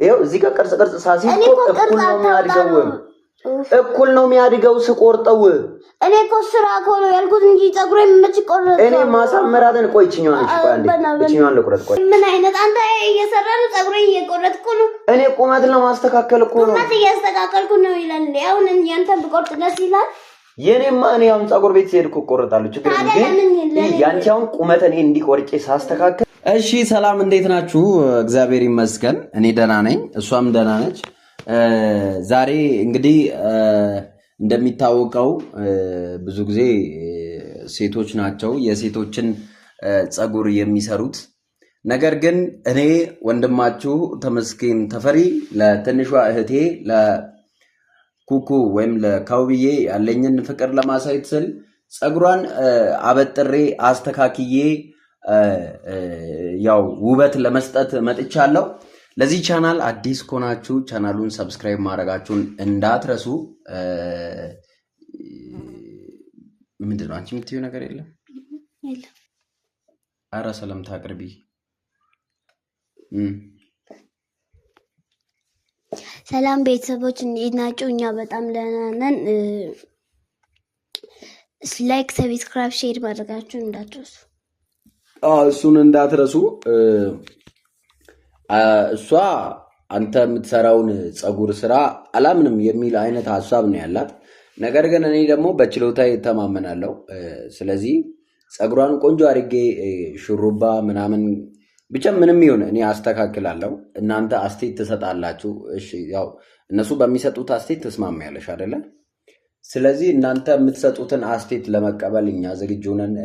ይኸው እዚህ ጋር ቅርጽ ሳሲቆ እኩል ነው የሚያድገው ስቆርጠው እኔ እኮ ስራ እኮ ነው ያልኩት እንጂ ፀጉሬን መች ቆረጥ እኔ ማሳመራትን ቆይ እቺኛዋን ለቁረጥ ቆይ ምን አይነት አንተ እየሰራ ነው ፀጉሬን እየቆረጥኩ ነው እኔ ቁመት ለማስተካከል እኮ ነው ቁመት እያስተካከልኩ ነው ይላል አሁን ያንተን ብቆርጥ ደስ ይላል የኔማ እኔ አሁን ፀጉር ቤት ሲሄድ እኮ ቆርጣለሁ ችግር የለም ግን ያንቺ አሁን ቁመት እኔ እንዲቆርጬ ሳስተካከል እሺ ሰላም እንዴት ናችሁ እግዚአብሔር ይመስገን እኔ ደህና ነኝ እሷም ደህና ነች ዛሬ እንግዲህ እንደሚታወቀው ብዙ ጊዜ ሴቶች ናቸው የሴቶችን ፀጉር የሚሰሩት ነገር ግን እኔ ወንድማችሁ ተመስገን ተፈሪ ለትንሿ እህቴ ለኩኩ ወይም ለካውብዬ ያለኝን ፍቅር ለማሳየት ስል ፀጉሯን አበጥሬ አስተካክዬ ያው ውበት ለመስጠት መጥቻለሁ ለዚህ ቻናል አዲስ ኮናችሁ ቻናሉን ሰብስክራይብ ማድረጋችሁን እንዳትረሱ ምንድነው አንቺ የምትይው ነገር የለም አረ ሰላምታ አቅርቢ ሰላም ቤተሰቦች እንዴት ናችሁ እኛ በጣም ደህና ነን ላይክ ሰብስክራይብ ሼር ማድረጋችሁን እንዳትረሱ እሱን እንዳትረሱ እሷ አንተ የምትሰራውን ፀጉር ስራ አላምንም የሚል አይነት ሐሳብ ነው ያላት ነገር ግን እኔ ደግሞ በችሎታዬ ተማመናለሁ ስለዚህ ፀጉሯን ቆንጆ አድርጌ ሹሩባ ምናምን ብቻ ምንም ይሁን እኔ አስተካክላለሁ እናንተ አስቴት ትሰጣላችሁ እሺ ያው እነሱ በሚሰጡት አስቴት ተስማማያለሽ አይደለ ስለዚህ እናንተ የምትሰጡትን አስቴት ለመቀበል እኛ ዝግጁ ነን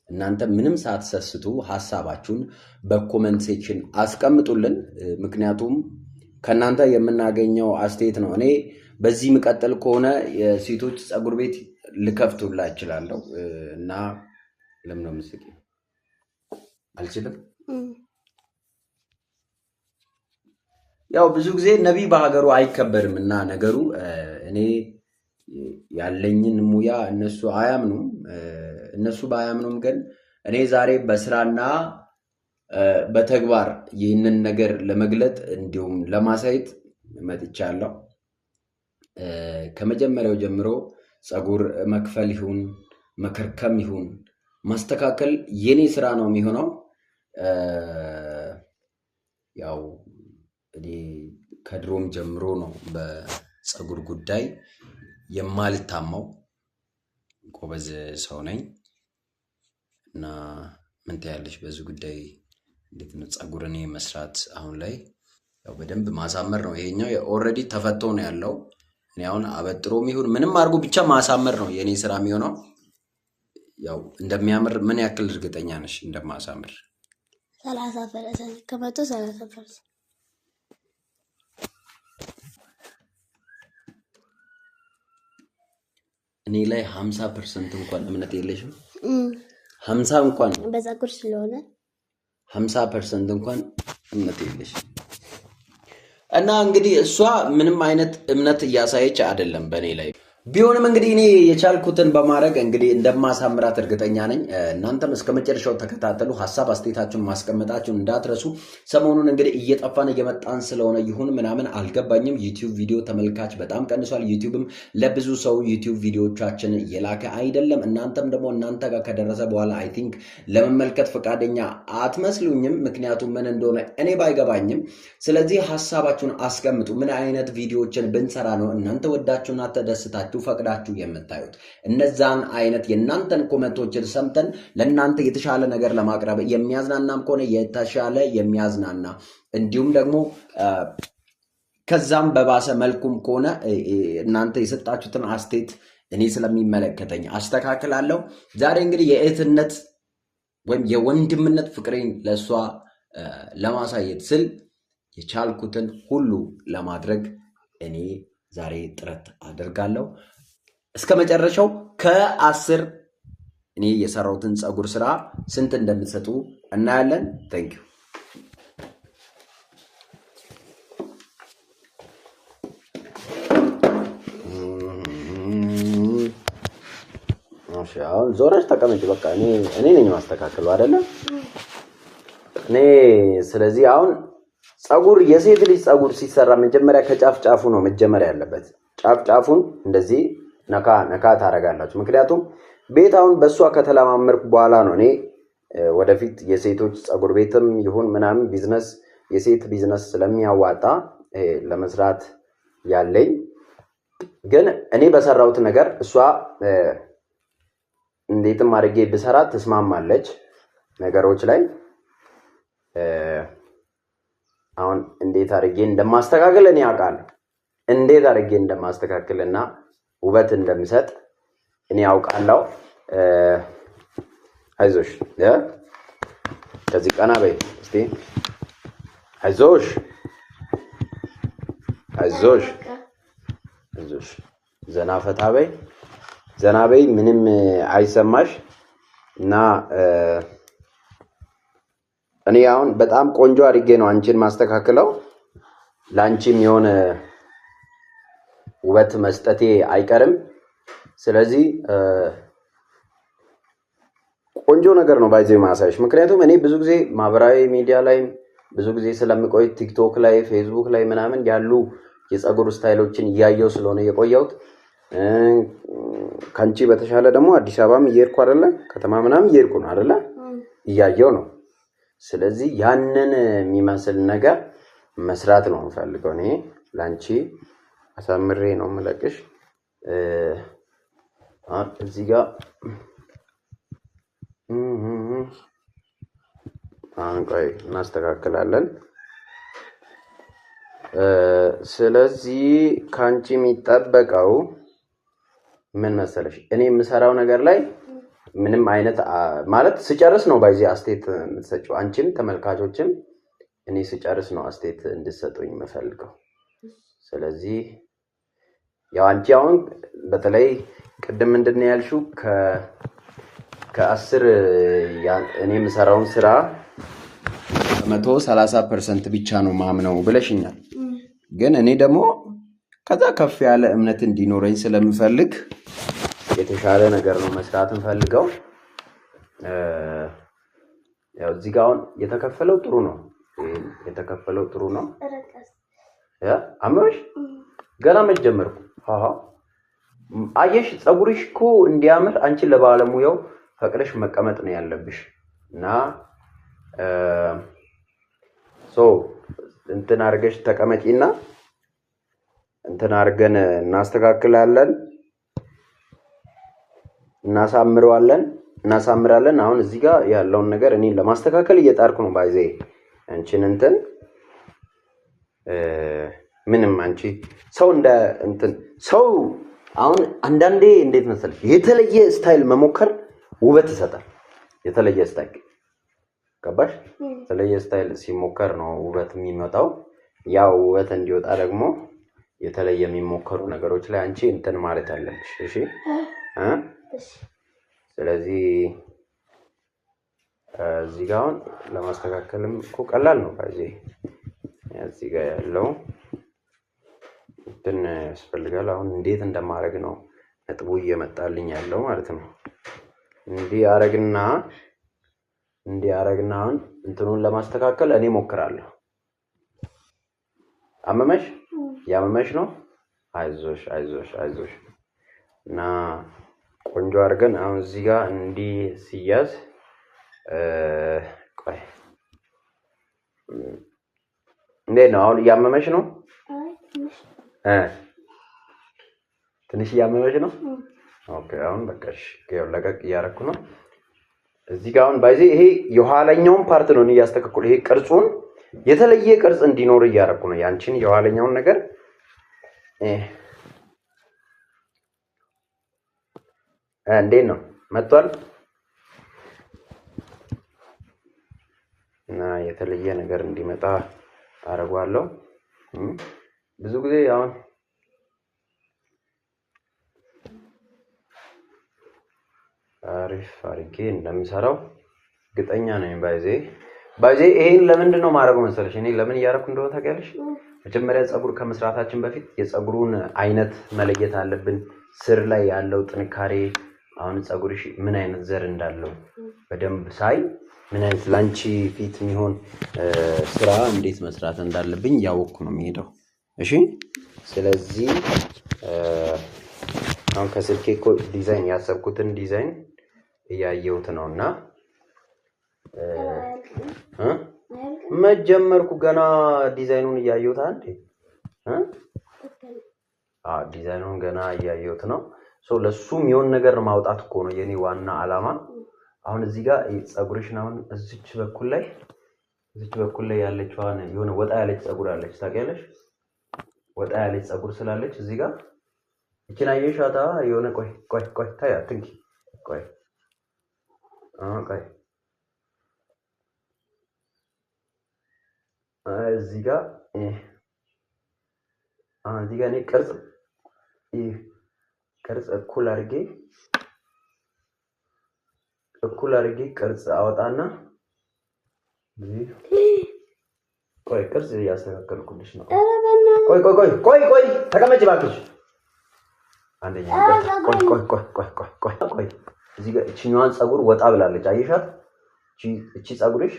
እናንተ ምንም ሳትሰስቱ ሐሳባችሁን በኮሜንት ሴክሽን አስቀምጡልን ምክንያቱም ከናንተ የምናገኘው አስቴት ነው እኔ በዚህ መቀጠል ከሆነ የሴቶች ፀጉር ቤት ልከፍቱላ ይችላልው እና ለምን ነው መስኪ አልችልም ያው ብዙ ጊዜ ነብይ በሀገሩ አይከበርም እና ነገሩ እኔ ያለኝን ሙያ እነሱ አያምኑም እነሱ ባያምኑም ግን እኔ ዛሬ በስራና በተግባር ይህንን ነገር ለመግለጥ እንዲሁም ለማሳየት መጥቻለሁ ከመጀመሪያው ጀምሮ ፀጉር መክፈል ይሁን መከርከም ይሁን ማስተካከል የኔ ስራ ነው የሚሆነው ያው እኔ ከድሮም ጀምሮ ነው በፀጉር ጉዳይ የማልታማው ቆበዝ ሰው ነኝ እና ምን ታያለሽ በዚህ ጉዳይ እንዴት ነው ፀጉርኔ መስራት አሁን ላይ ያው በደንብ ማሳመር ነው ይሄኛው ኦሬዲ ተፈቶ ነው ያለው እኔ አሁን አበጥሮም ይሁን ምንም አርጉ ብቻ ማሳመር ነው የኔ ስራ የሚሆነው ያው እንደሚያምር ምን ያክል እርግጠኛ ነሽ እንደማሳመር 30% ከመቶ 30% እኔ ላይ 50% እንኳን እምነት የለሽም 50 እንኳን በፀጉር ስለሆነ 50% እንኳን እምነት የለሽም እና እንግዲህ እሷ ምንም አይነት እምነት እያሳየች አይደለም በኔ ላይ ቢሆንም እንግዲህ እኔ የቻልኩትን በማድረግ እንግዲህ እንደማሳምራት እርግጠኛ ነኝ እናንተም እስከመጨረሻው ተከታተሉ ሐሳብ አስተያየታችሁን ማስቀመጣችሁን እንዳትረሱ ሰሞኑን እንግዲህ እየጠፋን እየመጣን ስለሆነ ይሁን ምናምን አልገባኝም ዩቲዩብ ቪዲዮ ተመልካች በጣም ቀንሷል ዩቲዩብም ለብዙ ሰው ዩቲዩብ ቪዲዮቻችን እየላከ አይደለም እናንተም ደግሞ እናንተ ጋር ከደረሰ በኋላ አይ ቲንክ ለመመልከት ፈቃደኛ አትመስሉኝም ምክንያቱም ምን እንደሆነ እኔ ባይገባኝም ስለዚህ ሐሳባችሁን አስቀምጡ ምን አይነት ቪዲዮችን ብንሰራ ነው እናንተ ወዳችሁና ተደስታችሁ ፈቅዳችሁ የምታዩት እነዛን አይነት የናንተን ኮሜንቶችን ሰምተን ለናንተ የተሻለ ነገር ለማቅረብ የሚያዝናናም ከሆነ የተሻለ የሚያዝናና እንዲሁም ደግሞ ከዛም በባሰ መልኩም ከሆነ እናንተ የሰጣችሁትን አስቴት እኔ ስለሚመለከተኝ አስተካክላለሁ ዛሬ እንግዲህ የእህትነት ወይም የወንድምነት ፍቅሬን ለሷ ለማሳየት ስል የቻልኩትን ሁሉ ለማድረግ እኔ ዛሬ ጥረት አደርጋለሁ እስከመጨረሻው ከ10 እኔ የሰራውትን ፀጉር ስራ ስንት እንደምትሰጡ እናያለን ታንክ ዩ አሁን ዞረሽ ተቀመጭ በቃ እኔ ነኝ ማስተካከለው አይደለ እኔ ስለዚህ አሁን ጸጉር የሴት ልጅ ጸጉር ሲሰራ መጀመሪያ ከጫፍ ጫፉ ነው መጀመሪያ ያለበት። ጫፍ ጫፉን እንደዚህ ነካ ነካ ታረጋላችሁ። ምክንያቱም ቤታውን በሷ ከተለማመርኩ በኋላ ነው እኔ ወደፊት የሴቶች ጸጉር ቤትም ይሁን ምናምን ቢዝነስ የሴት ቢዝነስ ስለሚያዋጣ ለመስራት ያለኝ። ግን እኔ በሰራሁት ነገር እሷ እንዴትም አድርጌ ብሰራ ትስማማለች ነገሮች ላይ። አሁን እንዴት አድርጌ እንደማስተካከል እኔ አውቃለሁ። እንዴት አድርጌ እንደማስተካከልና ውበት እንደምሰጥ እኔ አውቃለሁ። አይዞሽ ከዚህ ቀና በይ እስቲ። አይዞሽ አይዞሽ አይዞሽ። ዘና ፈታ በይ፣ ዘና በይ፣ ምንም አይሰማሽ። እና እኔ አሁን በጣም ቆንጆ አድርጌ ነው አንቺን ማስተካከለው። ላንቺም የሆነ ውበት መስጠቴ አይቀርም። ስለዚህ ቆንጆ ነገር ነው ባይዘይ ማሳይሽ። ምክንያቱም እኔ ብዙ ጊዜ ማህበራዊ ሚዲያ ላይ ብዙ ጊዜ ስለምቆይ ቲክቶክ ላይ ፌስቡክ ላይ ምናምን ያሉ የጸጉር ስታይሎችን እያየው ስለሆነ የቆየሁት ካንቺ በተሻለ ደግሞ አዲስ አበባም እየሄድኩ አይደለ ከተማ ምናምን እየሄድኩ ነው አይደለ እያየው ነው። ስለዚህ ያንን የሚመስል ነገር መስራት ነው የምፈልገው እኔ ላንቺ አሳምሬ ነው የምለቅሽ። እዚህ ጋር አንቆይ እናስተካክላለን። ስለዚህ ካንቺ የሚጠበቀው ምን መሰለሽ፣ እኔ የምሰራው ነገር ላይ ምንም አይነት ማለት ስጨርስ ነው ባይዚ አስቴት የምትሰጪው። አንቺም ተመልካቾችም እኔ ስጨርስ ነው አስቴት እንድትሰጡኝ የምፈልገው። ስለዚህ ያው አንቺ አሁን በተለይ ቅድም ምንድነው ያልሽው ከ10 እኔ የምሰራውን ስራ 130% ብቻ ነው ማምነው ብለሽኛል። ግን እኔ ደግሞ ከዛ ከፍ ያለ እምነት እንዲኖረኝ ስለምፈልግ የተሻለ ነገር ነው መስራት እንፈልገው። ያው እዚህ ጋር አሁን የተከፈለው ጥሩ ነው፣ የተከፈለው ጥሩ ነው። አመሽ ገና መጀመርኩ። አየሽ ጸጉርሽ እኮ እንዲያምር አንቺ ለባለሙያው ፈቅደሽ መቀመጥ ነው ያለብሽ። እና እንትን አድርገሽ ተቀመጪና እንትን አድርገን እናስተካክላለን፣ እናሳምራለን። አሁን እዚህ ጋር ያለውን ነገር እኔ ለማስተካከል እየጣርኩ ነው ባይዜ አንቺን እንትን ምንም አንቺ ሰው እንደ እንትን ሰው አሁን አንዳንዴ እንዴት መሰለሽ የተለየ ስታይል መሞከር ውበት ይሰጣል። የተለየ ስታይል ገባሽ? የተለየ ስታይል ሲሞከር ነው ውበት የሚመጣው። ያው ውበት እንዲወጣ ደግሞ የተለየ የሚሞከሩ ነገሮች ላይ አንቺ እንትን ማለት አለብሽ። እሺ ስለዚህ እዚህ ጋር አሁን ለማስተካከልም እኮ ቀላል ነው ባይዜ እዚህ ጋር ያለው እንትን ያስፈልጋል። አሁን እንዴት እንደማደርግ ነው ነጥቡ እየመጣልኝ ያለው ማለት ነው። እንዲህ አረግና አሁን እንትኑን ለማስተካከል እኔ ሞክራለሁ። አመመሽ? ያመመሽ ነው? አይዞሽ እና ቆንጆ አድርገን አሁን እዚህ ጋር እንዲህ ሲያዝ ቆይ እንዴት ነው አሁን እያመመሽ ነው? ትንሽ እያመመሽ ነው? ኦኬ አሁን በቃሽ ከው ለቀቅ እያደረኩ ነው። እዚህ ጋር አሁን ባይዜ ይሄ የኋለኛውን ፓርት ነው እያስተካከሉ ይሄ ቅርጹን የተለየ ቅርጽ እንዲኖር እያደረኩ ነው ያንቺን የኋለኛውን ነገር እንዴት ነው መጥቷል? እና የተለየ ነገር እንዲመጣ አደርጋለሁ። ብዙ ጊዜ አሁን አሪፍ አድርጌ እንደምሰራው እርግጠኛ ነኝ። ባይዜ ይሄን ለምንድን ነው ማድረገው መሰለሽ? እኔ ለምን እያደረኩ እንደሆነ ታውቂያለሽ? መጀመሪያ ፀጉር ከመስራታችን በፊት የፀጉሩን አይነት መለየት አለብን። ስር ላይ ያለው ጥንካሬ አሁን ፀጉርሽ ምን አይነት ዘር እንዳለው በደንብ ሳይ ምን አይነት ላንቺ ፊት የሚሆን ስራ እንዴት መስራት እንዳለብኝ ያወቅኩ ነው የሚሄደው። እሺ ስለዚህ አሁን ከስልኬ እኮ ዲዛይን ያሰብኩትን ዲዛይን እያየሁት ነውና መጀመርኩ ገና ዲዛይኑን እያየሁት አንዴ ዲዛይኑን ገና እያየሁት ነው። ለሱ የሚሆን ነገር ማውጣት እኮ ነው የኔ ዋና አላማ። አሁን እዚህ ጋር ፀጉርሽን አሁን እዚች በኩል ላይ ያለችዋን የሆነ ወጣ ያለች ፀጉር አለች ታውቂያለሽ? ወጣ ያለች ፀጉር ስላለች እዚህ ጋር እቺን አየሻታ? የሆነ ቆይ ታያ ትንኪ ቆይ እዚህ ጋር እኔ ቅርጽ እኩል አድርጌ ቅርጽ አወጣና ቆይ ቅርጽ እያስተካከልኩልሽ ነው። ቆይ ተቀመጭ እባክሽ። አንደኛ ቆይ እዚህ ጋር እቺኛዋን ፀጉር ወጣ ብላለች አየሻት? እቺ ፀጉርሽ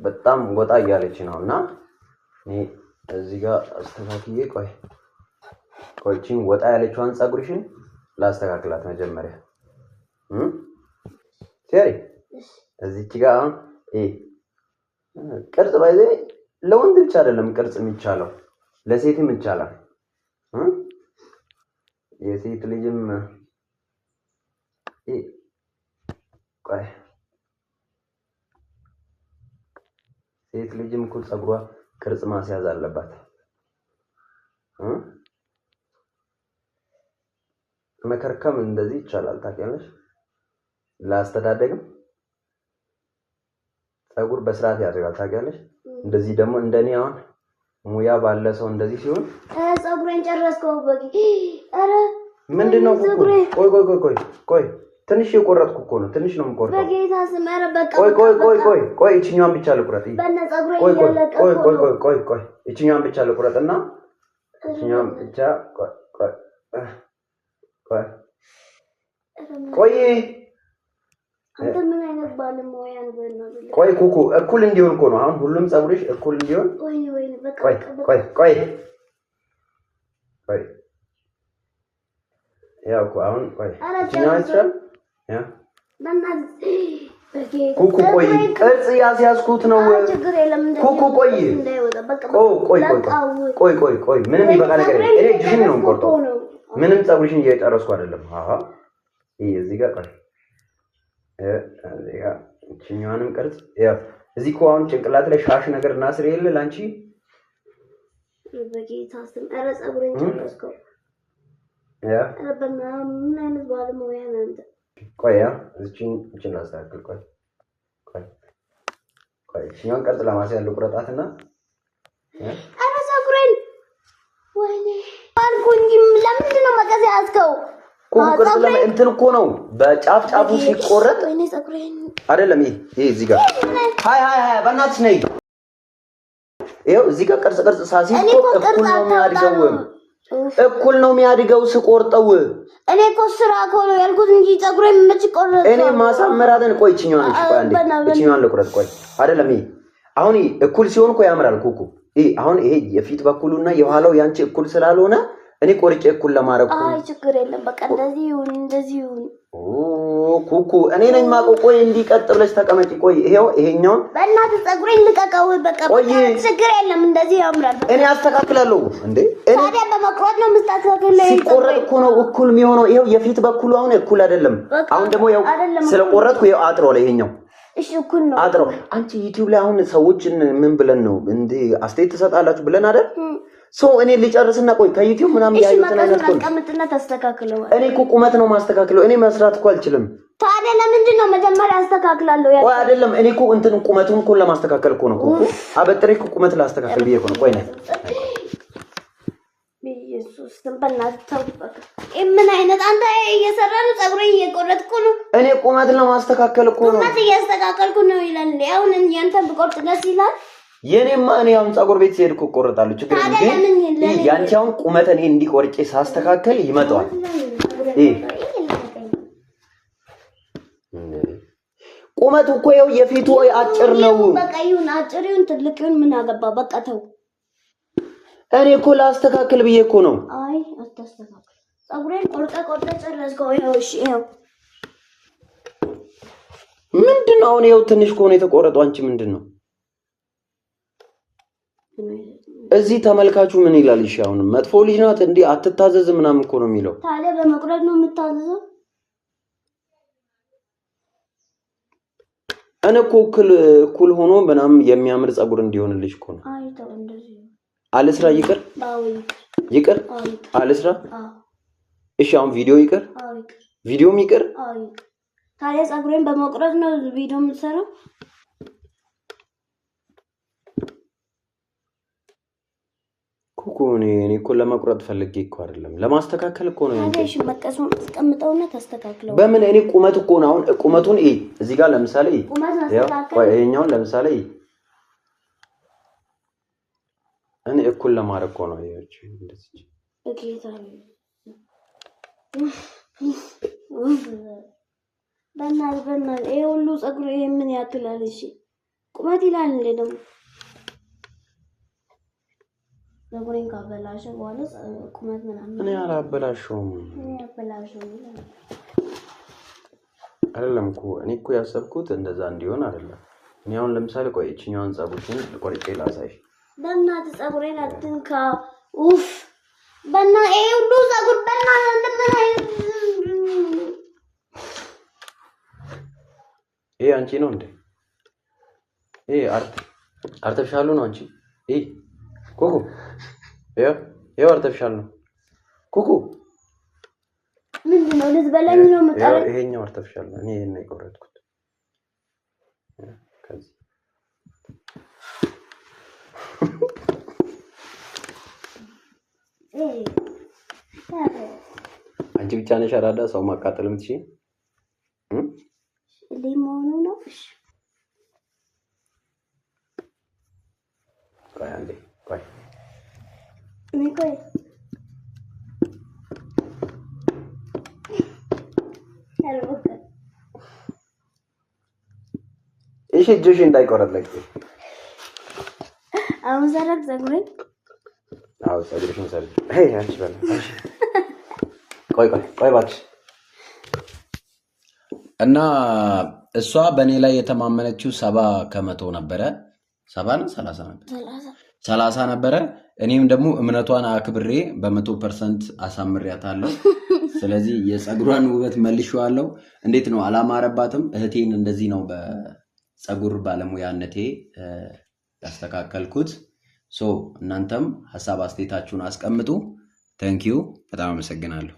በጣም ወጣ እያለች ነውና እኔ እዚህ ጋር አስተካክዬ ቆይ እቺን ወጣ ያለችዋን ፀጉርሽን ላስተካክላት መጀመሪያ ሰሪ እዚች ጋር አሁን ቅርጽ ባይዘ ለወንድ ብቻ አይደለም ቅርጽ የሚቻለው ለሴትም ይቻላል። የሴት ልጅም ቆይ ሴት ልጅም እኮ ፀጉሯ ቅርጽ ማስያዝ አለባት። መከርከም እንደዚህ ይቻላል ታውቂያለሽ? ላስተዳደግም ፀጉር በስርዓት ያደርጋል ታውቂያለሽ? እንደዚህ ደግሞ እንደኔ አሁን ሙያ ባለ ሰው እንደዚህ ሲሆን ፀጉሬን ጨረስከው በቂ። አረ ምንድነው? ቆይ ትንሽ የቆረጥኩ እኮ ነው። ትንሽ ነው የምቆርጠው። በጌታ ስም ኧረ በቃ ቆይ እቺኛዋን ብቻ ልቁረጥ። ቆይ እቺኛዋን ብቻ ልቁረጥና እቺኛዋን ብቻ ቆይ አንተ ምን አይነት ባለሙያ ነው? ቆይ ኩኩ እኩል እንዲሆን እኮ ነው አሁን ሁሉም ፀጉርሽ እኩል እንዲሆን። ቆይ በቃ ቆይ ያው እኮ አሁን ቆይ እቺኛዋን ይችላል ያ ኩኩ ቆይ ቅርጽ ያስያዝኩት ነው። ኩኩ ቆይ ምንም ይበቃ ነገር እኔ እጅሽን ነው የምቆርጠው። ምንም ፀጉርሽን እየጨረስኩ አይደለም። እዚህ ጋር ቆይ እቺኛዋንም ቅርጽ ያው እዚህ እኮ አሁን ጭንቅላት ላይ ሻሽ ነገር እናስር የለ ላንቺ በጌታ ስም ኧረ ፀጉሬን ጨረስከው። ኧረ ምን አይነት ባለሙያ ነህ አንተ? ቆይ እቺን ላስተካክል። ቆይ እቺኛዋን ቅርጽ ለማስያዝ ልቁረጣትና ኧረ ፀጉሬን ወይኔ አልኩኝ። ለምንድን ነው መቀስ ያዝከው? ቅርጽ እንትን እኮ ነው በጫፍ ሲቆረጥ ወይኔ ፀጉሬን አይደለም። ይሄ እዚህ ጋር ሃይ በእናትሽ ነይ። ይኸው እዚህ ጋር ቅርጽ ሳሲዝ እኩል ነው የሚያድገው ስቆርጠው። እኔ እኮ ስራ እኮ ነው ያልኩት እንጂ ፀጉሬን መች ቆረጥ። እኔ ማሳመራትን ቆይ እቺኛዋን ልቁረጥ። ቆይ አይደለም አሁን እኩል ሲሆን እኮ ያምራል ኩኩ። አሁን ይሄ የፊት በኩሉና የኋላው ያንቺ እኩል ስላልሆነ እኔ ቆርጬ እኩል ለማድረግ ችግር የለም። በቃ እንደዚህ ይሁን። ኩኩ እኔ ነኝ የማውቀው። ቆይ እንዲቀጥ ብለሽ ተቀመጪ። ቆይ ይሄኛውን በእናትህ ፀጉሬን ልቀቀው። በቃ ችግር የለም። እንደዚህ ያምራል። እኔ አስተካክላለሁ እንዴ። ታዲያ በመቁረጥ ነው የምታስተካክለው? ሲቆረጥ እኮ ነው እኩል የሚሆነው። ይሄው የፊት በኩሉ አሁን እኩል አይደለም። አሁን ደግሞ ያው ስለቆረጥኩ ይሄው አጥሮ ላይ ይሄኛው እሺ እኩል ነው አጥሮ። አንቺ ዩቲዩብ ላይ አሁን ሰዎችን ምን ብለን ነው እንዴ አስተያየት ትሰጣላችሁ ብለን አይደል? እኔ ልጨርስና ቆይ ከዩቲዩብ ምናምን ያዩትን አይነት ነው ቀምጥና ታስተካክለው። እኔ እኮ ቁመት ነው ማስተካክለው። እኔ መስራት እኮ አልችልም። ታዲያ ለምንድን ነው መጀመሪያ አስተካክላለሁ ያለው? ቆይ አይደለም እኔ እኮ እንትን ቁመቱን እኮ ለማስተካከል እኮ ነው እኮ አበጥሬ እኮ ቁመት ላስተካከል ብዬ እኮ ነው። ቆይ ነይ ኢየሱስ ተንበናተው በቃ ምን አይነት አንተ እየሰራ ነው? ፀጉሬን እየቆረጥኩ ነው። እኔ ቁመት ለማስተካከል እኮ ነው። ቁመት እያስተካከልኩ ነው ይላል። አሁን ያንተን ብቆርጥ ደስ ይላል። የኔማ እኔ አሁን ፀጉር ቤት ሲሄድ እኮ ቆርጣለሁ። ችግር የለም። ያንቺ አሁን ቁመት እኔ እንዲቆርጬ ሳስተካከል ይመጣዋል። ቁመቱ እኮ ይኸው የፊቱ አጭር ነው። በቃ ይሁን አጭር ይሁን ትልቅ ይሁን ምን አገባ? በቃ ተው። እኔ እኮ ላስተካክል ብዬ እኮ ነው። አይ አታስተካክል። ፀጉሬን ቆርጠ ጨረስከው። ይኸው እሺ ይኸው ምንድን ነው አሁን? ይኸው ትንሽ ከሆነ የተቆረጠው አንቺ ምንድን ነው? እዚህ ተመልካቹ ምን ይላል? እሺ አሁን መጥፎ ልጅ ናት እንዴ አትታዘዝ ምናምን እኮ ነው የሚለው። ታዲያ በመቁረጥ ነው የምታዘዘው? እኔ እኮ እኩል ሆኖ ምናምን የሚያምር ፀጉር እንዲሆንልሽ እኮ ነው። አይ ተው እንደዚህ አልስራ ይቅር። አዎ ይቅር አልስራ። እሺ አሁን ቪዲዮ ይቅር። ቪዲዮም ይቅር። ታዲያ ፀጉሬን በመቁረጥ ነው ቪዲዮ የምትሰራው? ኩኩ እኔ እኮ ለመቁረጥ ፈልጌ እኮ አይደለም ለማስተካከል እኮ ነው። ታዲያ እሺ መቀሱን አስቀምጠውና ታስተካክለው። በምን እኔ ቁመት እኮ ነው አሁን ቁመቱን እዚህ ጋር ለምሳሌ ቁመት ማስተካከል ይሄኛውን ለምሳሌ እኔ እኩል ለማድረግ እኮ ነው ይሄች እንደዚህ። ኦኬ ታዲያ በእናትህ ይሄ ሁሉ ፀጉር ይሄ ምን ያክላል? እሺ ቁመት ይላል እንዴ ደግሞ ፀጉሬን ካበላሸ በኋላ ቁመት ምናምን እኔ አላበላሸውም። አይደለም እኮ እኔ እኮ ያሰብኩት እንደዛ እንዲሆን አይደለም። እኔ አሁን ለምሳሌ ቆይ እቺኛውን ፀጉሬን ቆርጬ ላሳይሽ። በእናትህ ፀጉሬን አትንካ። ኡፍ በእናትህ ይሄ ሁሉ ፀጉር በእናትህ እንደምን አይነት ይሄ አንቺ ነው እንዴ? ይሄ አርቲፊሻሉ ነው አንቺ? ይሄ ኩኩ ይሄው አርቲፊሻል ነው። ኩኩ ምንድነው? ልትበላኝ ነው የምጠራው? ይሄኛው አርቲፊሻል ነው። እኔ ይሄን ነው የቆረጥኩት። ከዚህ አንቺ ብቻ ነሽ አራዳ ሰው ማቃጠል የምትችይ ሊሞኑ ነው። እሺ ቆይ አንዴ ቆይ ቆይ እሺ እጅሽ እንዳይቆረጥ ላይ አሁን ዘረግ ፀጉሬን አዎ ፀጉርሽን ሰርጅ። አይ አንቺ በላ እሺ ቆይ እባክሽ። እና እሷ በእኔ ላይ የተማመነችው 70% ነበረ። 70 ነው 30 ነበር 30 ነበረ። እኔም ደግሞ እምነቷን አክብሬ በ100% አሳምሬያታለሁ። ስለዚህ የፀጉሯን ውበት መልሼዋለሁ። እንዴት ነው አላማረባትም? እህቴን እንደዚህ ነው በፀጉር ባለሙያነቴ ያስተካከልኩት። እናንተም ሐሳብ አስተያየታችሁን አስቀምጡ። ታንኪዩ በጣም አመሰግናለሁ።